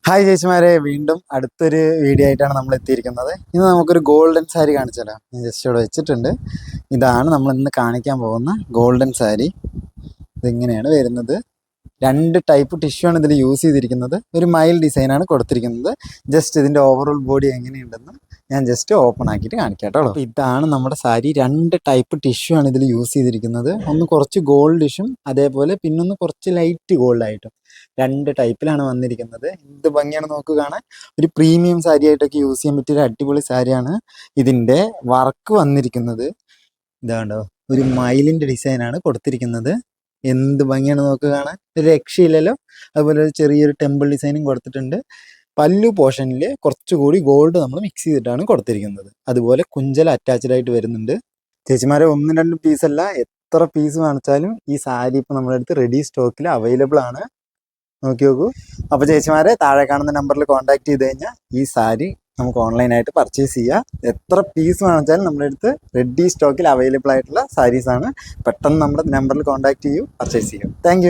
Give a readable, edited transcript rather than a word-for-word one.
Hi ചേച്ചിമാരെ, വീണ്ടും അടുത്തൊരു video ആയിട്ടാണ് നമ്മൾ എത്തിയിരിക്കുന്നത്. ഇന്ന് നമുക്കൊരു ഗോൾഡൻ സാരി കാണിച്ചാലോ? ഞാൻ ജസ്റ്റ് ഇവിടെ വെച്ചിട്ടുണ്ട്. ഇതാണ് നമ്മൾ ഇന്ന് കാണിക്കാൻ പോകുന്ന ഗോൾഡൻ സാരി. ഇതിങ്ങനെയാണ് വരുന്നത്. രണ്ട് ടൈപ്പ് ടിഷ്യൂ ആണ് ഇതിൽ യൂസ് ചെയ്തിരിക്കുന്നത്. ഒരു മയിൽ ഡിസൈനാണ് കൊടുത്തിരിക്കുന്നത്. ജസ്റ്റ് ഇതിൻ്റെ ഓവറോൾ ബോഡി എങ്ങനെയുണ്ടെന്ന് ഞാൻ ജസ്റ്റ് ഓപ്പൺ ആക്കിയിട്ട് കാണിക്കാം കേട്ടോ. അപ്പോൾ ഇതാണ് നമ്മുടെ സാരി. രണ്ട് ടൈപ്പ് ടിഷ്യൂ ആണ് ഇതിൽ യൂസ് ചെയ്തിരിക്കുന്നത്. ഒന്ന് കുറച്ച് ഗോൾഡിഷും അതേപോലെ പിന്നൊന്ന് കുറച്ച് ലൈറ്റ് ഗോൾഡായിട്ടും രണ്ട് ടൈപ്പിലാണ് വന്നിരിക്കുന്നത്. എന്ത് ഭംഗിയാണ് നോക്കുക കാണാൻ. ഒരു പ്രീമിയം സാരി ആയിട്ടൊക്കെ യൂസ് ചെയ്യാൻ പറ്റിയൊരു അടിപൊളി സാരിയാണ്. ഇതിൻ്റെ വർക്ക് വന്നിരിക്കുന്നത് ഇതാണ്ടോ, ഒരു മയിലിൻ്റെ ഡിസൈനാണ് കൊടുത്തിരിക്കുന്നത്. എന്ത് ഭംഗിയാണ് നോക്കുക കാണാൻ, ഒരു രക്ഷയില്ലല്ലോ. അതുപോലെ ഒരു ചെറിയൊരു ടെമ്പിൾ ഡിസൈനും കൊടുത്തിട്ടുണ്ട്. പല്ലു പോർഷനിൽ കുറച്ചുകൂടി ഗോൾഡ് നമ്മൾ മിക്സ് ചെയ്തിട്ടാണ് കൊടുത്തിരിക്കുന്നത്. അതുപോലെ കുഞ്ചല അറ്റാച്ച്ഡ് ആയിട്ട് വരുന്നുണ്ട്. ചേച്ചിമാരെ, ഒന്നും രണ്ടും പീസല്ല, എത്ര പീസ് കാണിച്ചാലും ഈ സാരി ഇപ്പം നമ്മുടെ അടുത്ത് റെഡി സ്റ്റോക്കിൽ അവൈലബിൾ ആണ്. നോക്കി നോക്കൂ. അപ്പോൾ ചേച്ചിമാരെ, താഴെ കാണുന്ന നമ്പറിൽ കോൺടാക്ട് ചെയ്ത് കഴിഞ്ഞാൽ ഈ സാരി നമുക്ക് ഓൺലൈനായിട്ട് പർച്ചേസ് ചെയ്യാം. എത്ര പീസ് വാങ്ങിച്ചാലും നമ്മുടെ അടുത്ത് റെഡി സ്റ്റോക്കിൽ അവൈലബിൾ ആയിട്ടുള്ള സാരീസാണ്. പെട്ടെന്ന് നമ്മുടെ നമ്പറിൽ കോൺടാക്ട് ചെയ്യൂ, പർച്ചേസ് ചെയ്യൂ. താങ്ക്